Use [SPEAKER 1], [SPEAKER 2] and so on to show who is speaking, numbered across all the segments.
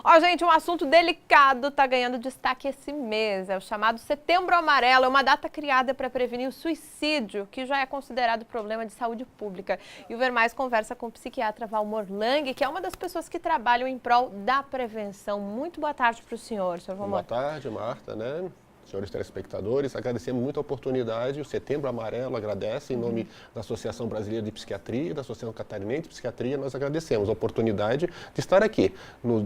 [SPEAKER 1] Ó, gente, um assunto delicado está ganhando destaque esse mês. É o chamado Setembro Amarelo. É uma data criada para prevenir o suicídio, que já é considerado problema de saúde pública. E o Ver Mais conversa com o psiquiatra Valmor Lang, que é uma das pessoas que trabalham em prol da prevenção. Muito boa tarde para o senhor Valmor.
[SPEAKER 2] Boa tarde, Marta, né? Senhores telespectadores, agradecemos muito a oportunidade. O Setembro Amarelo agradece, em nome da Associação Brasileira de Psiquiatria e da Associação Catarinense de Psiquiatria, nós agradecemos a oportunidade de estar aqui,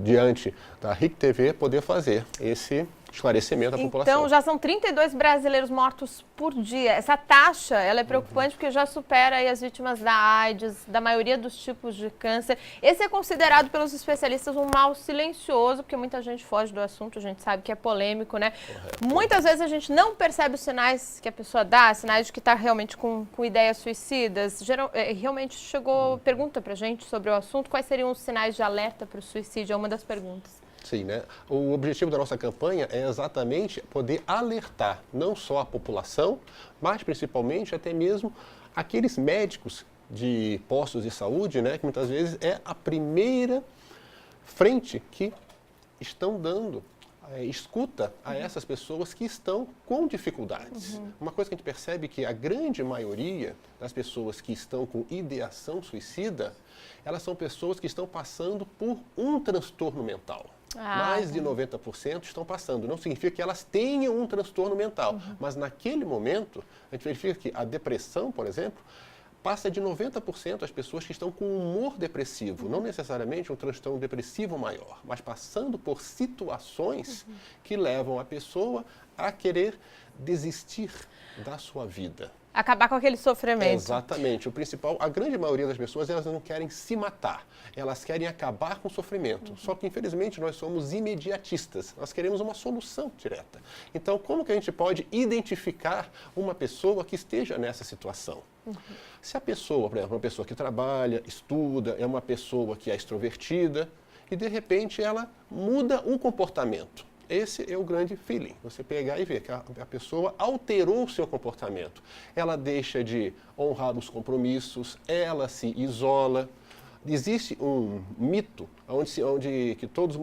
[SPEAKER 2] diante da RIC TV, poder fazer esse esclarecimento à população.
[SPEAKER 1] Então, já são 32 brasileiros mortos por dia. Essa taxa, ela é preocupante porque já supera aí as vítimas da AIDS, da maioria dos tipos de câncer. Esse é considerado pelos especialistas um mal silencioso, porque muita gente foge do assunto, a gente sabe que é polêmico, né?
[SPEAKER 2] Correto.
[SPEAKER 1] Muitas vezes a gente não percebe os sinais que a pessoa dá, sinais de que está realmente com ideias suicidas. Realmente chegou pergunta pra gente sobre o assunto, quais seriam os sinais de alerta para o suicídio? É uma das perguntas.
[SPEAKER 2] Sim, né? O objetivo da nossa campanha é exatamente poder alertar não só a população, mas principalmente até mesmo aqueles médicos de postos de saúde, né? Que muitas vezes é a primeira frente que estão dando escuta a essas pessoas que estão com dificuldades. Uma coisa que a gente percebe é que a grande maioria das pessoas que estão com ideação suicida, elas são pessoas que estão passando por um transtorno mental. Mais de 90% estão passando. Não significa que elas tenham um transtorno mental, mas naquele momento, a gente verifica que a depressão, por exemplo, passa de 90% as pessoas que estão com humor depressivo, não necessariamente um transtorno depressivo maior, mas passando por situações que levam a pessoa a querer desistir da sua vida.
[SPEAKER 1] Acabar com aquele sofrimento.
[SPEAKER 2] Exatamente. O principal, a grande maioria das pessoas, elas não querem se matar, elas querem acabar com o sofrimento. Só que, infelizmente, nós somos imediatistas, nós queremos uma solução direta. Então, como que a gente pode identificar uma pessoa que esteja nessa situação? Se a pessoa, por exemplo, uma pessoa que trabalha, estuda, é uma pessoa que é extrovertida e, de repente, ela muda o comportamento. Esse é o grande feeling, você pegar e ver que a pessoa alterou o seu comportamento. Ela deixa de honrar os compromissos, ela se isola. Existe um mito onde que todos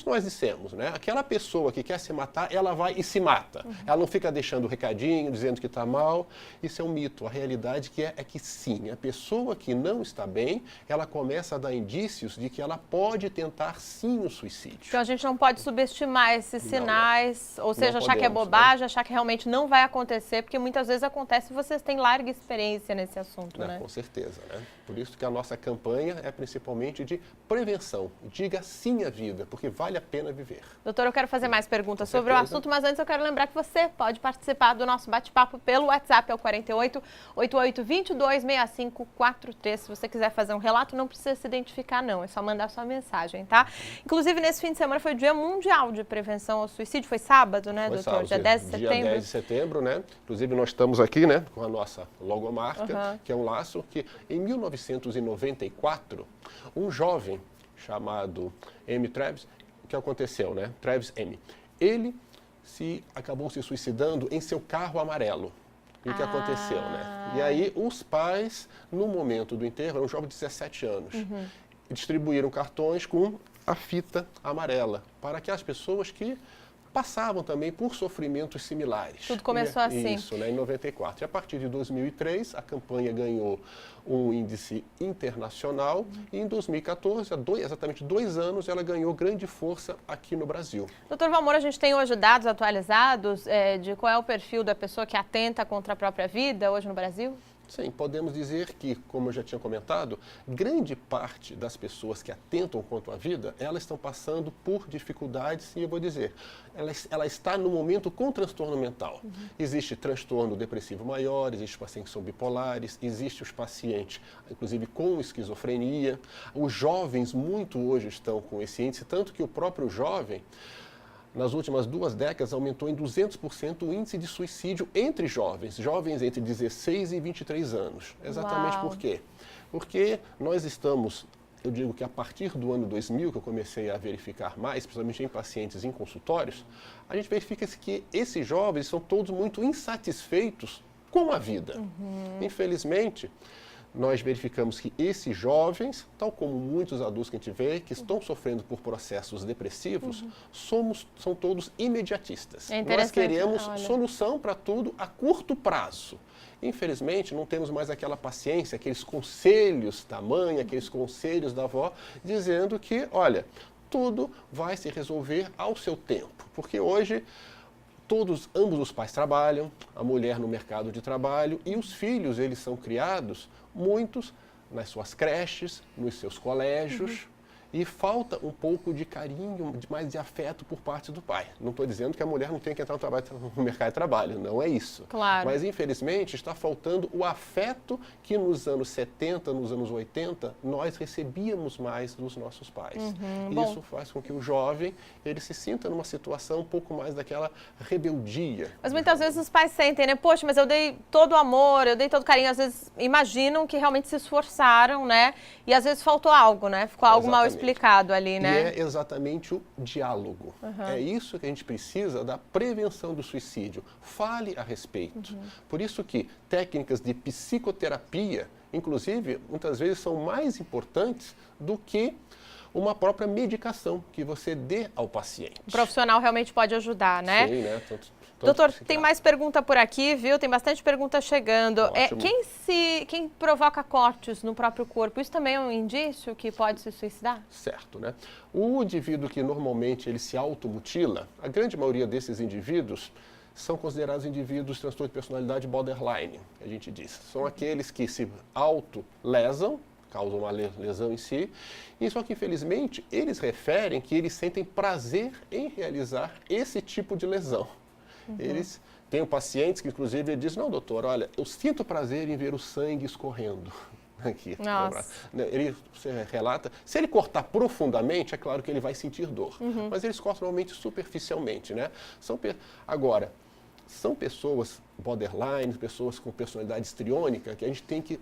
[SPEAKER 2] nós dissemos, né? Aquela pessoa que quer se matar, ela vai e se mata. Ela não fica deixando recadinho, dizendo que está mal. Isso é um mito. A realidade é que sim, a pessoa que não está bem, ela começa a dar indícios de que ela pode tentar sim o suicídio.
[SPEAKER 1] Então a gente não pode subestimar esses sinais, ou seja, achar que é bobagem,
[SPEAKER 2] né?
[SPEAKER 1] achar que realmente não vai acontecer, porque muitas vezes acontece e vocês têm larga experiência nesse assunto, né?
[SPEAKER 2] Com certeza, né? Por isso que a nossa campanha é principalmente de prevenção. Diga sim à vida, porque vale a pena viver.
[SPEAKER 1] Doutor, eu quero fazer mais perguntas sobre o assunto, mas antes eu quero lembrar que você pode participar do nosso bate-papo pelo WhatsApp, é o 48 88 22 65 43. Se você quiser fazer um relato, não precisa se identificar não, é só mandar sua mensagem, tá? Inclusive, nesse fim de semana foi o Dia Mundial de Prevenção ao Suicídio, foi sábado, né, doutor?
[SPEAKER 2] Sábado,
[SPEAKER 1] dia 10 de setembro.
[SPEAKER 2] Dia 10 de setembro, né? Inclusive, nós estamos aqui, né, com a nossa logomarca, que é um laço que, em 1994, um jovem chamado M. Travis, o que aconteceu, né? Travis M. Ele acabou se suicidando em seu carro amarelo. E o que aconteceu, né? E aí os pais, no momento do enterro, era um jovem de 17 anos, distribuíram cartões com a fita amarela para aquelas pessoas que passavam também por sofrimentos similares.
[SPEAKER 1] Tudo começou assim.
[SPEAKER 2] Isso, né, em 94. E a partir de 2003, a campanha ganhou um índice internacional e em 2014, há exatamente 2 anos, ela ganhou grande força aqui no Brasil.
[SPEAKER 1] Doutor Valmor, a gente tem hoje dados atualizados de qual é o perfil da pessoa que atenta contra a própria vida hoje no Brasil?
[SPEAKER 2] Sim, podemos dizer que, como eu já tinha comentado, grande parte das pessoas que atentam contra a vida, elas estão passando por dificuldades, e eu vou dizer, ela está no momento com transtorno mental. Existe transtorno depressivo maior, existe pacientes que são bipolares, existe os pacientes, inclusive, com esquizofrenia. Os jovens muito hoje estão com esse índice, tanto que o próprio jovem, nas últimas 2 décadas, aumentou em 200% o índice de suicídio entre jovens entre 16 e 23 anos. Exatamente por quê? Porque nós estamos, eu digo que a partir do ano 2000, que eu comecei a verificar mais, principalmente em pacientes em consultórios, a gente verifica que esses jovens são todos muito insatisfeitos com a vida. Infelizmente, nós verificamos que esses jovens, tal como muitos adultos que a gente vê, que estão sofrendo por processos depressivos, são todos imediatistas. Nós queremos solução para tudo a curto prazo. Infelizmente, não temos mais aquela paciência, aqueles conselhos da mãe, aqueles conselhos da avó, dizendo que, olha, tudo vai se resolver ao seu tempo. Porque hoje, ambos os pais trabalham, a mulher no mercado de trabalho, e os filhos, eles são criados, muitos nas suas creches, nos seus colégios, e falta um pouco de carinho, mais de afeto por parte do pai. Não estou dizendo que a mulher não tem que entrar no mercado de trabalho, não é isso.
[SPEAKER 1] Claro.
[SPEAKER 2] Mas, infelizmente, está faltando o afeto que nos anos 70, nos anos 80, nós recebíamos mais dos nossos pais. Isso faz com que o jovem ele se sinta numa situação um pouco mais daquela rebeldia.
[SPEAKER 1] Mas muitas vezes os pais sentem, né? Poxa, mas eu dei todo o amor, eu dei todo o carinho. Às vezes imaginam que realmente se esforçaram, né? E às vezes faltou algo, né? Ficou algo mal explicado ali, né?
[SPEAKER 2] E é exatamente o diálogo. É isso que a gente precisa da prevenção do suicídio. Fale a respeito. Por isso que técnicas de psicoterapia, inclusive, muitas vezes são mais importantes do que uma própria medicação que você dê ao paciente.
[SPEAKER 1] O profissional realmente pode ajudar, né?
[SPEAKER 2] Sim, né?
[SPEAKER 1] Doutor, tem mais pergunta por aqui, viu? Tem bastante pergunta chegando. Quem provoca cortes no próprio corpo, isso também é um indício que pode se suicidar?
[SPEAKER 2] Certo, né? O indivíduo que normalmente ele se automutila, a grande maioria desses indivíduos são considerados indivíduos de transtorno de personalidade borderline, a gente diz. São aqueles que se auto-lesam, causam uma lesão em si, e só que, infelizmente, eles referem que eles sentem prazer em realizar esse tipo de lesão. Eles têm pacientes que, inclusive, dizem, não, doutor, olha, eu sinto prazer em ver o sangue escorrendo aqui.
[SPEAKER 1] Nossa.
[SPEAKER 2] Ele relata, se ele cortar profundamente, é claro que ele vai sentir dor, mas eles cortam normalmente superficialmente, né? Agora, são pessoas borderline, pessoas com personalidade histriônica, que a gente tem que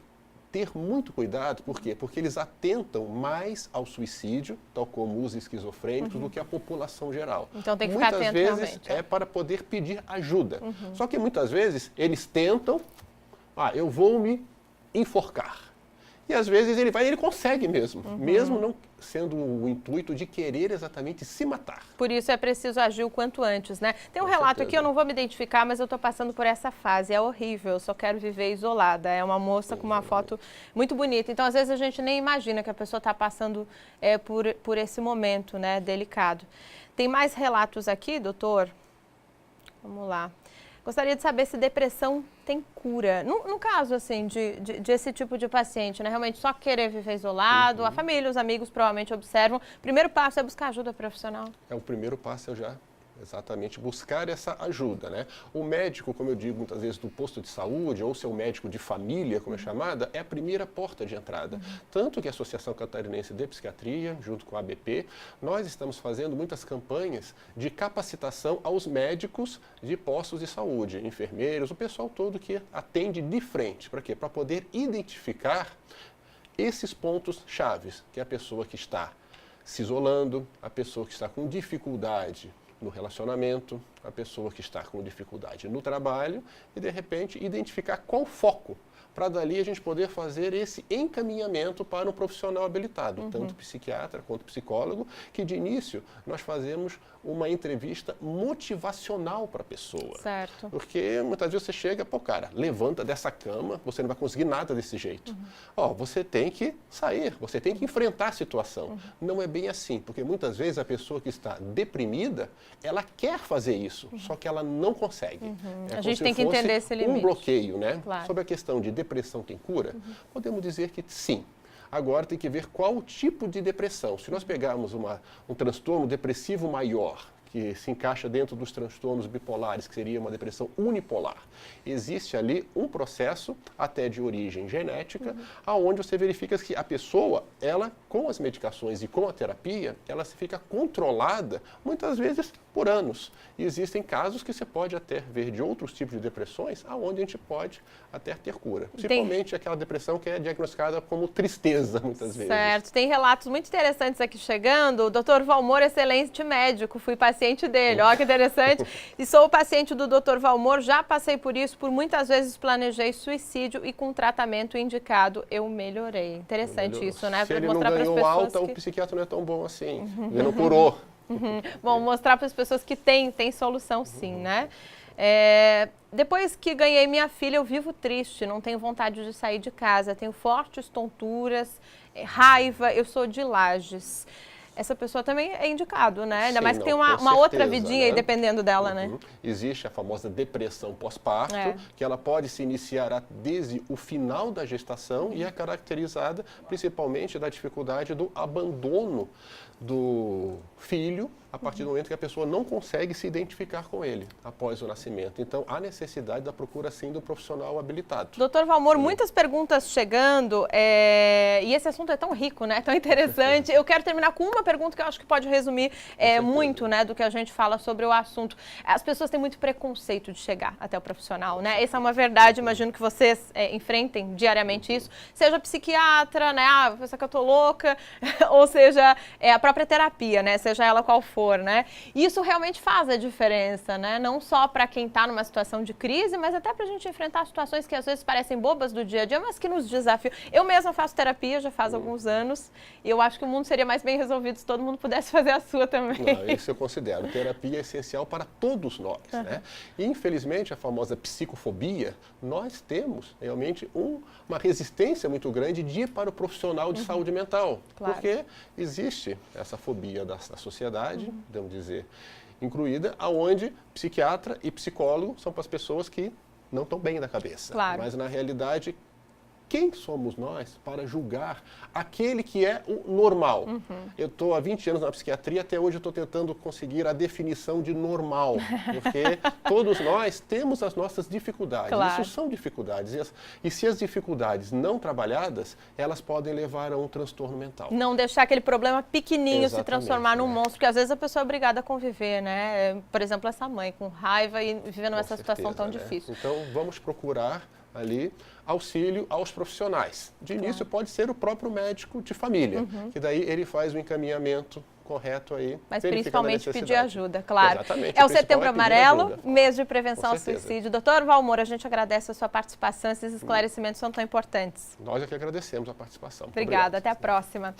[SPEAKER 2] ter muito cuidado, por quê? Porque eles atentam mais ao suicídio, tal como os esquizofrênicos, do que a população geral.
[SPEAKER 1] Então tem que ficar atento
[SPEAKER 2] realmente.
[SPEAKER 1] realmente.
[SPEAKER 2] Muitas vezes é para poder pedir ajuda. Só que muitas vezes eles tentam, eu vou me enforcar. E às vezes ele consegue mesmo, mesmo não sendo o intuito de querer exatamente se matar.
[SPEAKER 1] Por isso é preciso agir o quanto antes, né? Tem um relato aqui, eu não vou me identificar, mas eu estou passando por essa fase, é horrível, eu só quero viver isolada. É uma moça com uma foto muito bonita, então às vezes a gente nem imagina que a pessoa está passando por esse momento, né, delicado. Tem mais relatos aqui, doutor? Vamos lá. Gostaria de saber se depressão tem cura. No caso, assim, de esse tipo de paciente, né? Realmente só querer viver isolado, a família, os amigos provavelmente observam. O primeiro passo é buscar ajuda profissional.
[SPEAKER 2] O primeiro passo é já exatamente buscar essa ajuda, né? O médico, como eu digo muitas vezes, do posto de saúde, ou seu médico de família, como é chamada, é a primeira porta de entrada. Tanto que a Associação Catarinense de Psiquiatria, junto com a ABP, nós estamos fazendo muitas campanhas de capacitação aos médicos de postos de saúde, enfermeiros, o pessoal todo que atende de frente. Para quê? Para poder identificar esses pontos chaves, que é a pessoa que está se isolando, a pessoa que está com dificuldade no relacionamento, a pessoa que está com dificuldade no trabalho e, de repente, identificar qual foco, para dali a gente poder fazer esse encaminhamento para um profissional habilitado, tanto psiquiatra quanto psicólogo, que de início nós fazemos uma entrevista motivacional para a pessoa.
[SPEAKER 1] Certo.
[SPEAKER 2] Porque muitas vezes você chega, cara, levanta dessa cama, você não vai conseguir nada desse jeito. Você tem que sair, você tem que enfrentar a situação. Não é bem assim, porque muitas vezes a pessoa que está deprimida, ela quer fazer isso, só que ela não consegue.
[SPEAKER 1] A gente tem que entender esse limite.
[SPEAKER 2] Um bloqueio, né?
[SPEAKER 1] Claro.
[SPEAKER 2] Sobre a questão de depressão tem cura, podemos dizer que sim. Agora tem que ver qual o tipo de depressão. Se nós pegarmos um transtorno depressivo maior, que se encaixa dentro dos transtornos bipolares, que seria uma depressão unipolar, existe ali um processo, até de origem genética, aonde você verifica que a pessoa, ela, com as medicações e com a terapia, ela se fica controlada, muitas vezes, por anos. E existem casos que você pode até ver de outros tipos de depressões, aonde a gente pode até ter cura. Principalmente aquela depressão que é diagnosticada como tristeza, muitas vezes.
[SPEAKER 1] Certo. Tem relatos muito interessantes aqui chegando. O Dr. Valmor, excelente médico, fui paciente paciente dele, ó que interessante. E sou o paciente do Dr. Valmor, já passei por isso, por muitas vezes planejei suicídio e com tratamento indicado eu melhorei. Interessante isso, né?
[SPEAKER 2] Se ele não ganhou alta, o psiquiatra não é tão bom assim. Ele não curou.
[SPEAKER 1] Bom, mostrar para as pessoas que tem solução sim, né? Depois que ganhei minha filha, eu vivo triste, não tenho vontade de sair de casa, tenho fortes tonturas, raiva, eu sou de Lages. Essa pessoa também é indicado, né? Ainda mais que tem uma outra vidinha aí dependendo dela, né?
[SPEAKER 2] Existe a famosa depressão pós-parto, que ela pode se iniciar desde o final da gestação e é caracterizada principalmente da dificuldade do abandono do filho a partir do momento que a pessoa não consegue se identificar com ele após o nascimento. Então, há necessidade da procura, sim, do profissional habilitado.
[SPEAKER 1] Doutor Valmor, muitas perguntas chegando e esse assunto é tão rico, né? Tão interessante. Eu quero terminar com uma pergunta que eu acho que pode resumir muito, né, do que a gente fala sobre o assunto. As pessoas têm muito preconceito de chegar até o profissional, né? Essa é uma verdade, imagino que vocês enfrentem diariamente isso. Seja psiquiatra, né? Ah, pensa que eu tô louca, ou seja, a própria terapia, né? Seja ela qual for. Né? Isso realmente faz a diferença, né? Não só para quem está numa situação de crise, mas até para a gente enfrentar situações que às vezes parecem bobas do dia a dia, mas que nos desafiam. Eu mesma faço terapia já faz alguns anos e eu acho que o mundo seria mais bem resolvido se todo mundo pudesse fazer a sua também.
[SPEAKER 2] Não, isso eu considero. Terapia é essencial para todos nós, né? E, infelizmente, a famosa psicofobia, nós temos realmente uma resistência muito grande de ir para o profissional de saúde mental.
[SPEAKER 1] Claro.
[SPEAKER 2] Porque existe essa fobia da sociedade, podemos dizer, incluída, aonde psiquiatra e psicólogo são para as pessoas que não estão bem da cabeça.
[SPEAKER 1] Claro.
[SPEAKER 2] Mas, na realidade, quem somos nós para julgar aquele que é o normal? Eu estou há 20 anos na psiquiatria, até hoje eu estou tentando conseguir a definição de normal, porque todos nós temos as nossas dificuldades.
[SPEAKER 1] Claro.
[SPEAKER 2] Isso são dificuldades. E se as dificuldades não trabalhadas, elas podem levar a um transtorno mental.
[SPEAKER 1] Não deixar aquele problema pequenininho se
[SPEAKER 2] Exatamente,
[SPEAKER 1] transformar num monstro, porque às vezes a pessoa é obrigada a conviver, né? Por exemplo, essa mãe com raiva e vivendo essa situação tão difícil.
[SPEAKER 2] Então, vamos procurar ali auxílio aos profissionais. De início pode ser o próprio médico de família, que daí ele faz o encaminhamento correto aí.
[SPEAKER 1] Mas principalmente pedir ajuda, claro.
[SPEAKER 2] Exatamente.
[SPEAKER 1] É o Setembro Amarelo, mês de prevenção ao suicídio. Doutor Valmor, a gente agradece a sua participação, esses esclarecimentos são tão importantes.
[SPEAKER 2] Nós é que agradecemos a participação.
[SPEAKER 1] Obrigada, até a próxima.